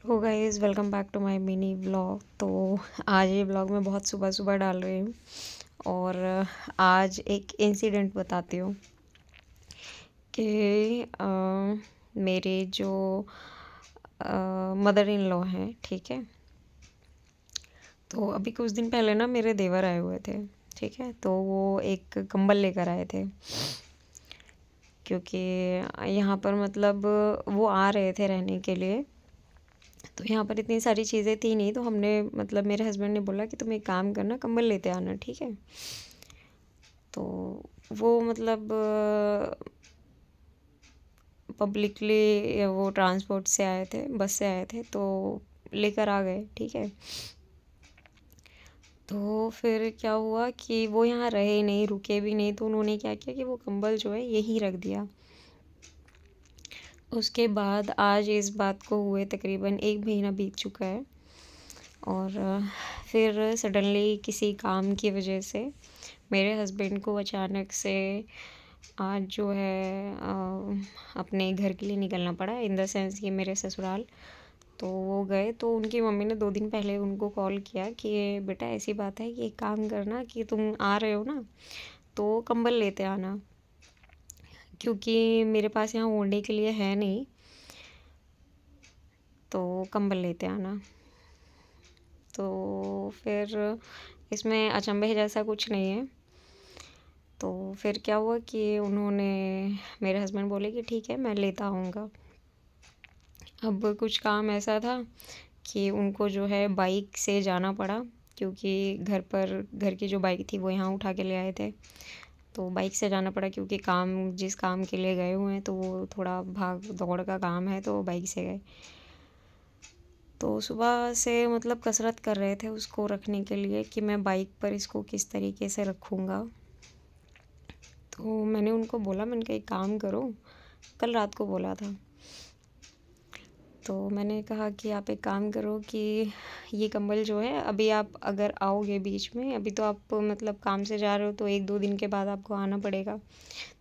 Hello guys, welcome back to my mini vlog. तो आज ये व्लॉग मैं बहुत सुबह सुबह डाल रही हूँ और आज एक इंसिडेंट बताती हूँ कि मेरे जो मदर इन लॉ हैं, ठीक है। तो अभी कुछ दिन पहले ना मेरे देवर आए हुए थे, ठीक है। तो वो एक कंबल लेकर आए थे क्योंकि यहाँ पर मतलब वो आ रहे थे रहने के लिए। तो यहाँ पर इतनी सारी चीज़ें थी नहीं, तो हमने मतलब मेरे हस्बैंड ने बोला कि तुम एक काम करना, कंबल लेते आना, ठीक है। तो वो मतलब पब्लिकली वो ट्रांसपोर्ट से आए थे, बस से आए थे, तो लेकर आ गए, ठीक है। तो फिर क्या हुआ कि वो यहाँ रहे नहीं, रुके भी नहीं, तो उन्होंने क्या किया कि वो कंबल जो है यहीं रख दिया। उसके बाद आज इस बात को हुए तकरीबन 1 महीना बीत चुका है और फिर सडनली किसी काम की वजह से मेरे हस्बैंड को अचानक से आज जो है अपने घर के लिए निकलना पड़ा, इन द सेंस कि मेरे ससुराल। तो वो गए, तो उनकी मम्मी ने 2 दिन पहले उनको कॉल किया कि बेटा ऐसी बात है कि एक काम करना कि तुम आ रहे हो ना, तो कंबल लेते आना, क्योंकि मेरे पास यहाँ ओढ़ने के लिए है नहीं, तो कंबल लेते आना। तो फिर इसमें अचंभे जैसा कुछ नहीं है। तो फिर क्या हुआ कि उन्होंने मेरे हस्बैंड बोले कि ठीक है मैं लेता आऊँगा। अब कुछ काम ऐसा था कि उनको जो है बाइक से जाना पड़ा, क्योंकि घर की जो बाइक थी वो यहाँ उठा के ले आए थे। तो बाइक से जाना पड़ा क्योंकि जिस काम के लिए गए हुए हैं तो वो थोड़ा भाग दौड़ का काम है, तो बाइक से गए। तो सुबह से मतलब कसरत कर रहे थे उसको रखने के लिए कि मैं बाइक पर इसको किस तरीके से रखूँगा। तो मैंने उनको बोला, मैंने कहा एक काम करो, कल रात को बोला था। तो मैंने कहा कि आप एक काम करो कि ये कंबल जो है, अभी आप अगर आओगे बीच में, अभी तो आप मतलब काम से जा रहे हो तो 1-2 दिन के बाद आपको आना पड़ेगा।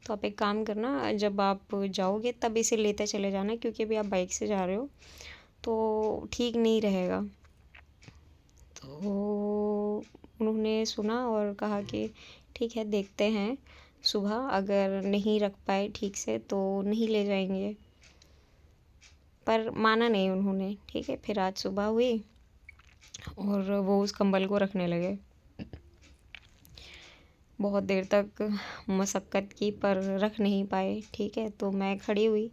तो आप एक काम करना, जब आप जाओगे तब इसे लेते चले जाना, क्योंकि अभी आप बाइक से जा रहे हो तो ठीक नहीं रहेगा। तो उन्होंने सुना और कहा कि ठीक है देखते हैं, सुबह अगर नहीं रख पाए ठीक से तो नहीं ले जाएंगे। पर माना नहीं उन्होंने, ठीक है। फिर आज सुबह हुई और वो उस कंबल को रखने लगे। बहुत देर तक मशक्क़त की पर रख नहीं पाए, ठीक है। तो मैं खड़ी हुई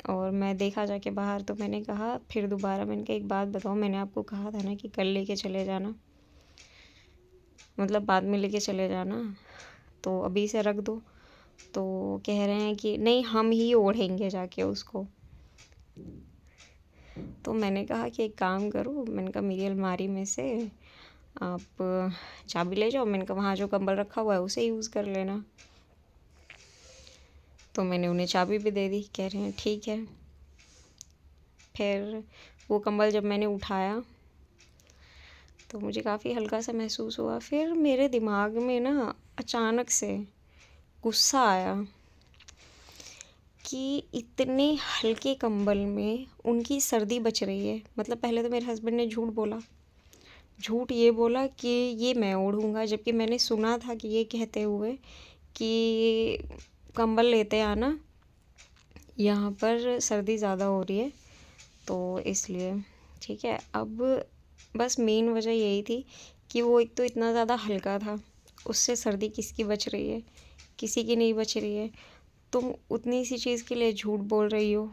और मैं देखा जाके बाहर, तो मैंने कहा फिर दोबारा, मैंने कहा एक बात बताओ, मैंने आपको कहा था ना कि कल लेके चले जाना, मतलब बाद में लेके चले जाना, तो अभी से रख दो। तो कह रहे हैं कि नहीं हम ही ओढ़ेंगे जाके उसको। तो मैंने कहा कि एक काम करो, मैंने कहा मेरी अलमारी में से आप चाबी ले जाओ, मैंने कहा वहाँ जो कंबल रखा हुआ है उसे यूज़ कर लेना। तो मैंने उन्हें चाबी भी दे दी, कह रहे हैं ठीक है। फिर वो कंबल जब मैंने उठाया तो मुझे काफ़ी हल्का सा महसूस हुआ। फिर मेरे दिमाग में ना अचानक से गुस्सा आया कि इतने हल्के कंबल में उनकी सर्दी बच रही है। मतलब पहले तो मेरे हस्बैंड ने झूठ ये बोला कि ये मैं ओढ़ूँगा, जबकि मैंने सुना था कि ये कहते हुए कि कंबल लेते आना, यहाँ पर सर्दी ज़्यादा हो रही है, तो इसलिए ठीक है। अब बस मेन वजह यही थी कि वो एक तो इतना ज़्यादा हल्का था, उससे सर्दी किसकी बच रही है, किसी की नहीं बच रही है। तुम उतनी सी चीज़ के लिए झूठ बोल रही हो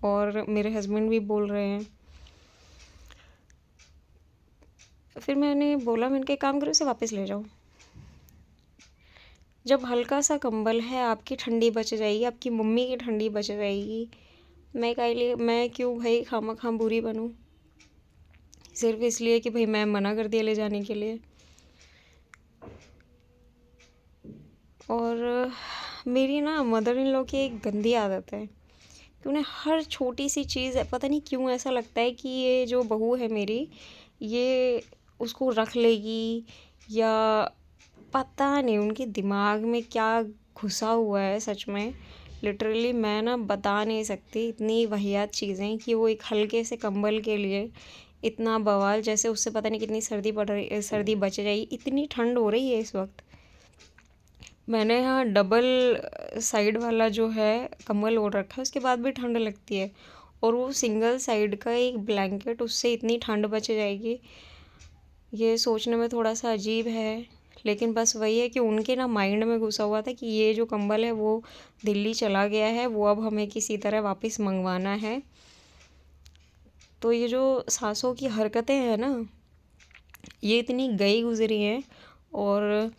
और मेरे हस्बैंड भी बोल रहे हैं। फिर मैंने बोला, मैंने कहा एक काम करो इसे वापस ले जाओ। जब हल्का सा कंबल है, आपकी ठंडी बच जाएगी, आपकी मम्मी की ठंडी बच जाएगी, मैं क्यों भाई खामखा बुरी बनूं, सिर्फ इसलिए कि भाई मैं मना कर दिया ले जाने के लिए। और मेरी ना मदर इन लॉ की एक गंदी आदत है कि उन्हें हर छोटी सी चीज़, पता नहीं क्यों ऐसा लगता है कि ये जो बहू है मेरी, ये उसको रख लेगी, या पता नहीं उनके दिमाग में क्या घुसा हुआ है सच में। लिटरली मैं ना बता नहीं सकती, इतनी वाहियात चीज़ें कि वो एक हल्के से कंबल के लिए इतना बवाल, जैसे उससे पता नहीं कितनी सर्दी पड़ रही, सर्दी बच जाएगी। इतनी ठंड हो रही है इस वक्त। मैंने यहाँ डबल साइड वाला जो है कंबल ओढ़ रखा है, उसके बाद भी ठंड लगती है, और वो सिंगल साइड का एक ब्लैंकेट, उससे इतनी ठंड बच जाएगी, ये सोचने में थोड़ा सा अजीब है। लेकिन बस वही है कि उनके ना माइंड में घुसा हुआ था कि ये जो कंबल है वो दिल्ली चला गया है, वो अब हमें किसी तरह वापस मंगवाना है। तो ये जो सासों की हरकतें हैं ना, ये इतनी गई गुजरी हैं। और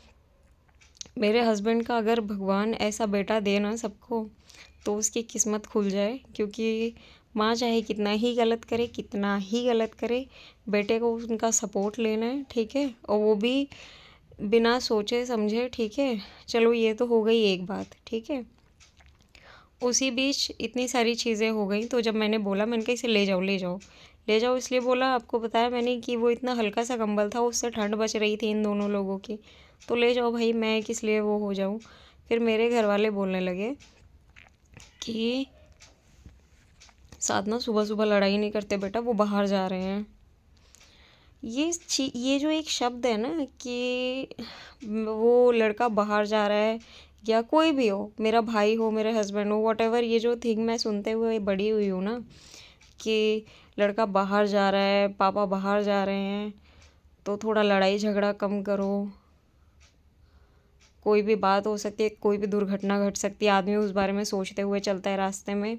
मेरे हस्बैंड का अगर भगवान ऐसा बेटा दे ना सबको, तो उसकी किस्मत खुल जाए, क्योंकि माँ चाहे कितना ही गलत करे, कितना ही गलत करे, बेटे को उनका सपोर्ट लेना है, ठीक है, और वो भी बिना सोचे समझे, ठीक है। चलो ये तो हो गई एक बात, ठीक है। उसी बीच इतनी सारी चीज़ें हो गई, तो जब मैंने बोला, मैंने कहा इसे ले जाओ ले जाओ ले जाओ, इसलिए बोला, आपको बताया मैंने कि वो इतना हल्का सा कंबल था, उससे ठंड बच रही थी इन दोनों लोगों की, तो ले जाओ भाई, मैं किस लिए वो हो जाऊँ। फिर मेरे घर वाले बोलने लगे कि साधना सुबह सुबह लड़ाई नहीं करते बेटा, वो बाहर जा रहे हैं। ये जो एक शब्द है ना कि वो लड़का बाहर जा रहा है, या कोई भी हो, मेरा भाई हो, मेरे हस्बैंड हो, वॉट एवर, ये जो थिंग मैं सुनते हुए बड़ी हुई हूँ ना, कि लड़का बाहर जा रहा है, पापा बाहर जा रहे हैं, तो थोड़ा लड़ाई झगड़ा कम करो, कोई भी बात हो सकती है, कोई भी दुर्घटना घट सकती है, आदमी उस बारे में सोचते हुए चलता है रास्ते में।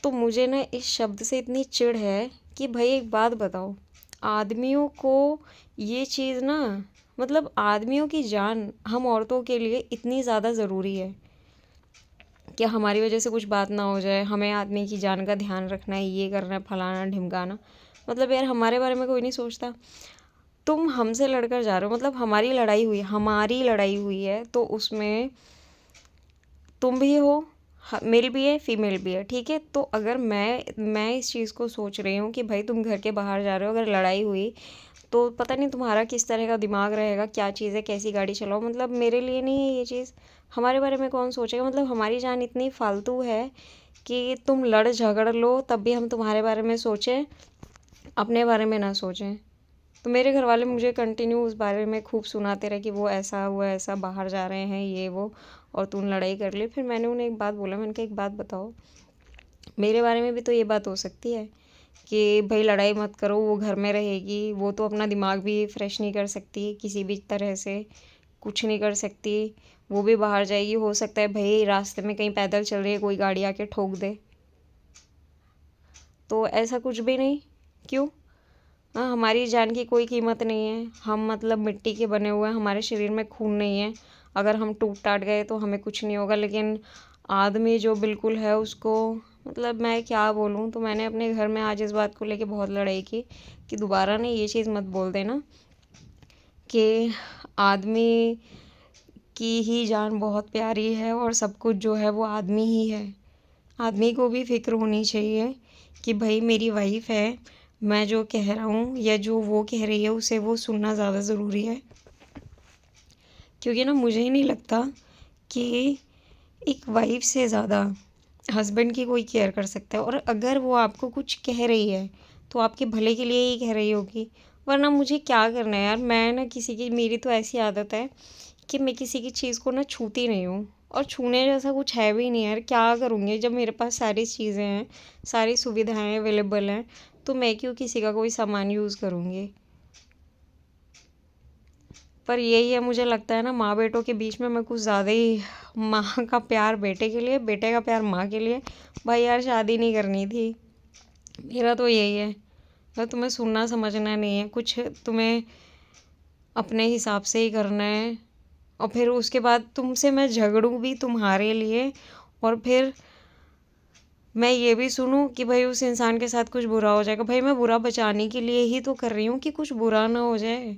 तो मुझे ना इस शब्द से इतनी चिढ़ है कि भाई एक बात बताओ, आदमियों को ये चीज़ ना, मतलब आदमियों की जान हम औरतों के लिए इतनी ज़्यादा ज़रूरी है कि हमारी वजह से कुछ बात ना हो जाए, हमें आदमी की जान का ध्यान रखना है, ये करना है, फलाना ढिमकाना। मतलब यार हमारे बारे में कोई नहीं सोचता। तुम हमसे लड़कर जा रहे हो, मतलब हमारी लड़ाई हुई है, तो उसमें तुम भी हो, मेल भी है, फीमेल भी है, ठीक है। तो अगर मैं इस चीज़ को सोच रही हूँ कि भाई तुम घर के बाहर जा रहे हो, अगर लड़ाई हुई तो पता नहीं तुम्हारा किस तरह का दिमाग रहेगा, क्या चीज़ है, कैसी गाड़ी चलाओ, मतलब मेरे लिए नहीं है ये चीज़। हमारे बारे में कौन सोचेगा, मतलब हमारी जान इतनी फालतू है कि तुम लड़ झगड़ लो तब भी हम तुम्हारे बारे में सोचें, अपने बारे में ना सोचें। तो मेरे घर वाले मुझे कंटिन्यू उस बारे में खूब सुनाते रहे कि वो ऐसा बाहर जा रहे हैं, ये वो, और तूने लड़ाई कर ली। फिर मैंने उन्हें एक बात बोला, मैंने कहा एक बात बताओ, मेरे बारे में भी तो ये बात हो सकती है कि भाई लड़ाई मत करो, वो घर में रहेगी, वो तो अपना दिमाग भी फ्रेश नहीं कर सकती किसी भी तरह से, कुछ नहीं कर सकती, वो भी बाहर जाएगी, हो सकता है भाई रास्ते में कहीं पैदल चल रही है, कोई गाड़ी आके ठोक दे। तो ऐसा कुछ भी नहीं, क्यों? हाँ, हमारी जान की कोई कीमत नहीं है, हम मतलब मिट्टी के बने हुए हैं, हमारे शरीर में खून नहीं है, अगर हम टूट टाट गए तो हमें कुछ नहीं होगा। लेकिन आदमी जो बिल्कुल है उसको, मतलब मैं क्या बोलूँ। तो मैंने अपने घर में आज इस बात को लेके बहुत लड़ाई की कि दोबारा ना ये चीज़ मत बोल देना कि आदमी की ही जान बहुत प्यारी है और सब कुछ जो है वो आदमी ही है। आदमी को भी फ़िक्र होनी चाहिए कि भाई मेरी वाइफ़ है, मैं जो कह रहा हूँ या जो वो कह रही है उसे वो सुनना ज़्यादा ज़रूरी है। क्योंकि ना मुझे ही नहीं लगता कि एक वाइफ़ से ज़्यादा हस्बैंड की कोई केयर कर सकता है, और अगर वो आपको कुछ कह रही है तो आपके भले के लिए ही कह रही होगी, वरना मुझे क्या करना है यार। मैं ना किसी की, मेरी तो ऐसी आदत है कि मैं किसी की चीज़ को ना छूती नहीं हूँ, और छूने जैसा कुछ है भी नहीं यार। क्या करूँगी जब मेरे पास सारी चीज़ें हैं, सारी सुविधाएं अवेलेबल हैं, तो मैं क्यों किसी का कोई सामान यूज़ करूँगी। पर यही है, मुझे लगता है ना माँ बेटों के बीच में मैं कुछ ज़्यादा ही, माँ का प्यार बेटे के लिए, बेटे का प्यार माँ के लिए। भाई यार शादी नहीं करनी थी, मेरा तो यही है। तो तुम्हें सुनना समझना नहीं है कुछ, तुम्हें अपने हिसाब से ही करना है, और फिर उसके बाद तुमसे मैं झगड़ूँ भी तुम्हारे लिए, और फिर मैं ये भी सुनूँ कि भाई उस इंसान के साथ कुछ बुरा हो जाएगा। भाई मैं बुरा बचाने के लिए ही तो कर रही हूँ कि कुछ बुरा ना हो जाए।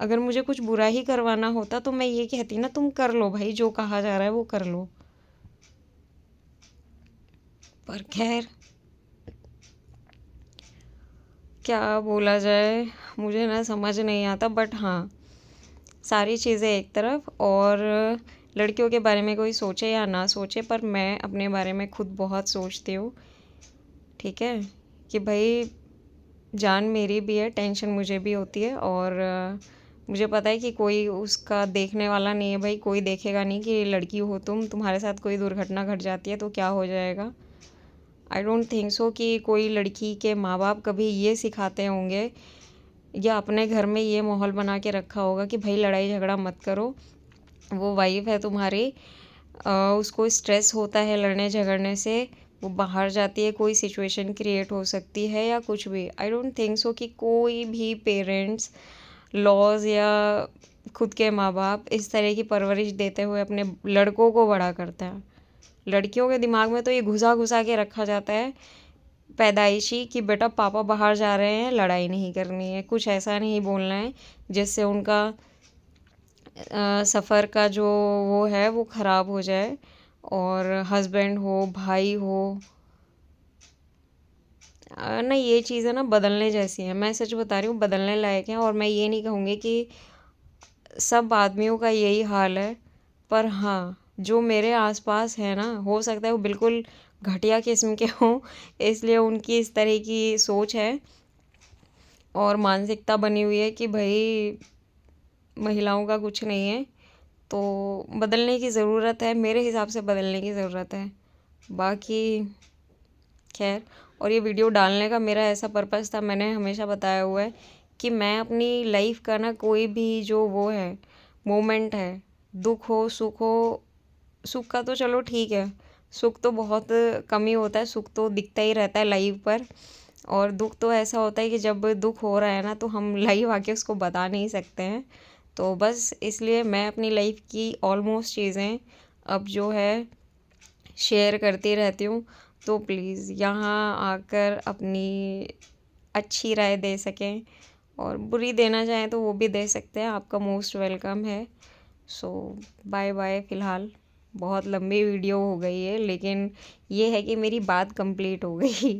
अगर मुझे कुछ बुरा ही करवाना होता तो मैं ये कहती ना, तुम कर लो भाई, जो कहा जा रहा है वो कर लो। पर खैर क्या बोला जाए, मुझे ना समझ नहीं आता। बट हाँ, सारी चीज़ें एक तरफ, और लड़कियों के बारे में कोई सोचे या ना सोचे, पर मैं अपने बारे में खुद बहुत सोचती हूँ, ठीक है, कि भाई जान मेरी भी है, टेंशन मुझे भी होती है, और मुझे पता है कि कोई उसका देखने वाला नहीं है भाई, कोई देखेगा नहीं कि लड़की हो तुम्हारे साथ कोई दुर्घटना घट जाती है तो क्या हो जाएगा। आई डोंट थिंक सो कि कोई लड़की के माँ बाप कभी ये सिखाते होंगे या अपने घर में ये माहौल बना के रखा होगा कि भाई लड़ाई झगड़ा मत करो, वो वाइफ है तुम्हारी, उसको स्ट्रेस होता है लड़ने झगड़ने से, वो बाहर जाती है, कोई सिचुएशन क्रिएट हो सकती है या कुछ भी। आई डोंट थिंक सो कि कोई भी पेरेंट्स लॉज या खुद के माँ बाप इस तरह की परवरिश देते हुए अपने लड़कों को बड़ा करते हैं। लड़कियों के दिमाग में तो ये घुसा घुसा के रखा जाता है पैदाइशी कि बेटा पापा बाहर जा रहे हैं, लड़ाई नहीं करनी है, कुछ ऐसा नहीं बोलना है जिससे उनका सफ़र का जो वो है वो ख़राब हो जाए। और हस्बैंड हो, भाई हो, ना ये चीज़ें ना बदलने जैसी हैं, मैं सच बता रही हूँ, बदलने लायक हैं। और मैं ये नहीं कहूँगी कि सब आदमियों का यही हाल है, पर हाँ, जो मेरे आसपास है ना, हो सकता है वो बिल्कुल घटिया किस्म के हों, इसलिए उनकी इस तरह की सोच है और मानसिकता बनी हुई है कि भाई महिलाओं का कुछ नहीं है। तो बदलने की ज़रूरत है, मेरे हिसाब से बदलने की ज़रूरत है। बाकी खैर, और ये वीडियो डालने का मेरा ऐसा पर्पस था, मैंने हमेशा बताया हुआ है कि मैं अपनी लाइफ का ना कोई भी जो वो है मोमेंट है, दुख हो सुख हो, सुख का तो चलो ठीक है, सुख तो बहुत कम ही होता है, सुख तो दिखता ही रहता है लाइव पर, और दुख तो ऐसा होता है कि जब दुख हो रहा है ना तो हम लाइव आके उसको बता नहीं सकते हैं। तो बस इसलिए मैं अपनी लाइफ की ऑलमोस्ट चीज़ें अब जो है शेयर करती रहती हूँ। तो प्लीज़ यहाँ आकर अपनी अच्छी राय दे सकें, और बुरी देना चाहें तो वो भी दे सकते हैं, आपका मोस्ट वेलकम है। सो बाय बाय। फ़िलहाल बहुत लंबी वीडियो हो गई है, लेकिन ये है कि मेरी बात कंप्लीट हो गई।